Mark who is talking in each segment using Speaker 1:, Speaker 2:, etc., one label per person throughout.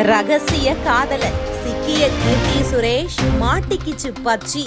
Speaker 1: ரகசிய காதலன் சிக்கிய கீர்த்தி சுரேஷ் மாட்டிக்கிச்சு பச்சி.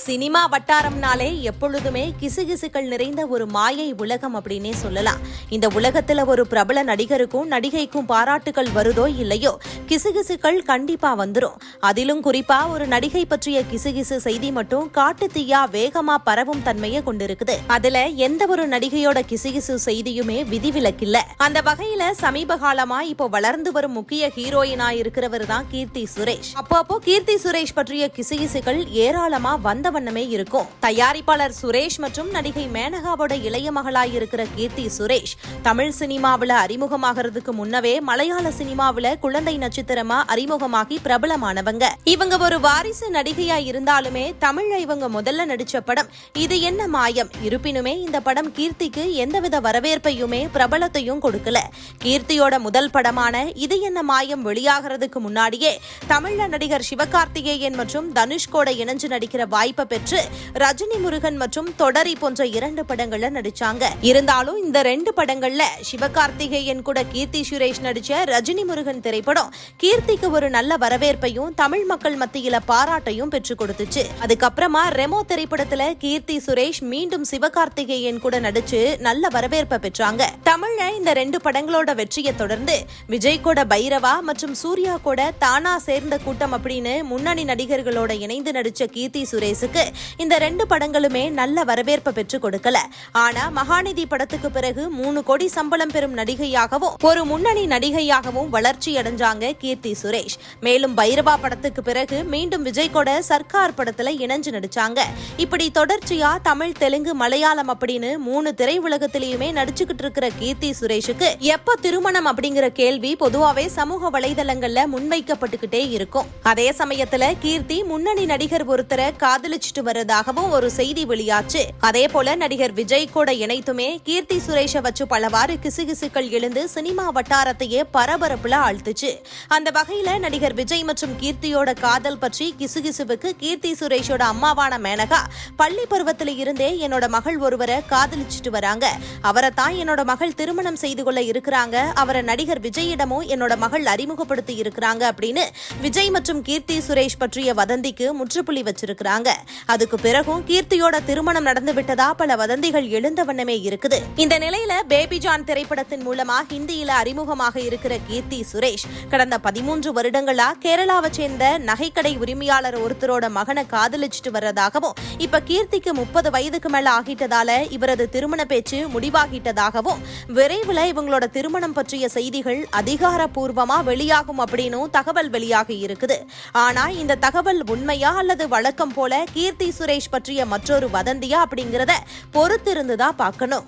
Speaker 1: சினிமா வட்டாரம்னாலே எப்பொழுதுமே கிசுகிசுக்கள் நிறைந்த ஒரு மாயை உலகம் அப்படின்னே சொல்லலாம். இந்த உலகத்துல ஒரு பிரபல நடிகருக்கும் நடிகைக்கும் பாராட்டுகள் வருதோ இல்லையோ, கிசுகிசுக்கள் கண்டிப்பா வந்துரும். அதிலும் குறிப்பா ஒரு நடிகை பற்றிய கிசுகிசு செய்தி மட்டும் காட்டு தீயா வேகமா பரவும் தன்மையை கொண்டிருக்குது. அதுல எந்த ஒரு நடிகையோட கிசுகிசு செய்தியுமே விதிவிலக்கில்ல. அந்த வகையில சமீப காலமா இப்போ வளர்ந்து வரும் முக்கிய ஹீரோயினா இருக்கிறவர் தான் கீர்த்தி சுரேஷ். அப்போ கீர்த்தி சுரேஷ் பற்றிய கிசுகிசுகள் ஏராளமா வந்த வண்ணமே இருக்கும். தயாரிப்பாளர் சுரேஷ் மற்றும் நடிகை மேனகாவோட இளைய மகளாய் இருக்கிற கீர்த்தி சுரேஷ் தமிழ் சினிமாவில அறிமுகமாகிறதுக்கு முன்னவே மலையாள சினிமாவில குழந்தை நட்சத்திரமா அறிமுகமாகி பிரபலமானவங்க. இவங்க ஒரு வாரிசு நடிகையா இருந்தாலுமே தமிழ்ல இவங்க முதல்ல நடிச்ச படம் இது என்ன மாயம். இருப்பினுமே இந்த படம் கீர்த்திக்கு எந்தவித வரவேற்பையுமே பிரபலத்தையும் கொடுக்கல. கீர்த்தியோட முதல் படமான இது என்ன மாயம் வெளியாகிறதுக்கு முன்னாடியே தமிழ்ல நடிகர் சிவகார்த்திகேயன் மற்றும் தனுஷ்கோட இணைஞ்சு நடிக்கிற வாய்ப்பு பெற்று ரஜினி முருகன் மற்றும் தொடரி போன்ற 2 படங்கள்ல நடிச்சாங்க. இருந்தாலும் இந்த 2 படங்கள்ல சிவகார்த்திகேயன் கூட கீர்த்தி சுரேஷ் நடிச்ச ரஜினி முருகன் திரைப்படம் கீர்த்திக்கு ஒரு நல்ல வரவேற்பையும் தமிழ் மக்கள் மத்தியில பாராட்டையும் பெற்றுக் கொடுத்துச்சு. அதுக்கப்புறமா ரெமோ திரைப்படத்துல கீர்த்தி சுரேஷ் மீண்டும் சிவகார்த்திகேயன் கூட நடிச்சு நல்ல வரவேற்பை பெற்றாங்க. தமிழ்ல இந்த 2 படங்களோட வெற்றியை தொடர்ந்து விஜய் கூட பைரவா மற்றும் சூர்யா கூட தானா சேர்ந்த கூட்டம் அப்படின்னு முன்னணி நடிகர்களோட இணைந்து நடிச்ச கீர்த்தி சுரேஷுக்கு இந்த 2 படங்களுமே நல்ல வரவேற்பை பெற்றுக் கொடுக்கல. ஆனா மகாநிதி படத்துக்கு பிறகு 3 கோடி சம்பளம் பெறும் நடிகையாகவும் ஒரு முன்னணி நடிகையாகவும் வளர்ச்சி அடைஞ்சாங்க கீர்த்தி சுரேஷ். மேலும் பைரவா படத்துக்கு பிறகு மீண்டும் விஜய் கூட சர்க்கார் படத்துல இணைஞ்சு நடிச்சாங்க. இப்படி தொடர்ச்சியா தமிழ், தெலுங்கு, மலையாளம் அப்படின்னு 3 திரையுலகத்திலயுமே நடிச்சுக்கிட்டு இருக்கிற கீர்த்தி சுரேஷுக்கு எப்ப திருமணம் அப்படிங்கிற கேள்வி பொதுவாவே சமூக வலைதளங்கள்ல முன்வைக்கப்பட்டுக்கிட்டே இருக்கும். அதே சமயத்துல கீர்த்தி முன்னணி நடிகர் ஒருத்தரை காதலிச்சுட்டு வரதாகவும் ஒரு செய்தி வெளியாச்சு. அதே போல நடிகர் விஜய் கூட இணைத்துமே கீர்த்தி சுரேஷை வச்சு பலவாறு கிசுகிசுக்கள் எழுந்து சினிமா வட்டாரத்தையே பரபரப்புல ஆழ்த்துச்சு. அந்த வகையில நடிகர் விஜய் மற்றும் கீர்த்தியோட காதல் பற்றி கிசுகிசுவுக்கு கீர்த்தி சுரேஷோட அம்மாவான மேனகா பள்ளி பருவத்தில இருந்தே என்னோட மகள் ஒருவரை காதலிச்சுட்டு வராங்க, அவரை தான் என்னோட மகள் திருமணம் செய்து கொள்ள இருக்கிறாங்க, அவரை நடிகர் விஜயிடமும் என்னோட மகள் அறிமுகப்படுத்தி இருக்கிறாங்க அப்படின்னு விஜய் மற்றும் கீர்த்தி சுரேஷ் பற்றிய வதந்திக்கு முற்றுப்புள்ளி வச்சிருக்கிறாங்க. அதுக்கு பிறகும் கீர்த்தியோட திருமணம் நடந்து விட்டதா பல வதந்திகள் எழுந்த வண்ணமே இருக்குது. இந்த நிலையில பேபி ஜான் திரைப்படத்தின் மூலமா ஹிந்தியில அறிமுகமாக இருக்கிற கீர்த்தி சுரேஷ் கடந்த 13 வருடங்களா கேரளாவை சேர்ந்த நகைக்கடை உரிமையாளர் ஒருத்தரோட மகனை காதலிச்சுட்டு வர்றதாகவும், இப்ப கீர்த்திக்கு 30 வயதுக்கு மேல ஆகிட்டதால இவரது திருமண பேச்சு முடிவாகிட்டதாகவும், விரைவில் இவங்களோட திருமணம் பற்றிய செய்திகள் அதிகாரப்பூர்வமா வெளியாகும் அப்படின்னு தகவல் வெளியாகி இருக்குது. ஆனா இந்த தகவல் உண்மையா அல்லது வழக்கம் போல கீர்த்தி சுரேஷ் பற்றிய மற்றொரு வதந்தியா அப்படிங்கறத பொறுத்திருந்துதான் பார்க்கணும்.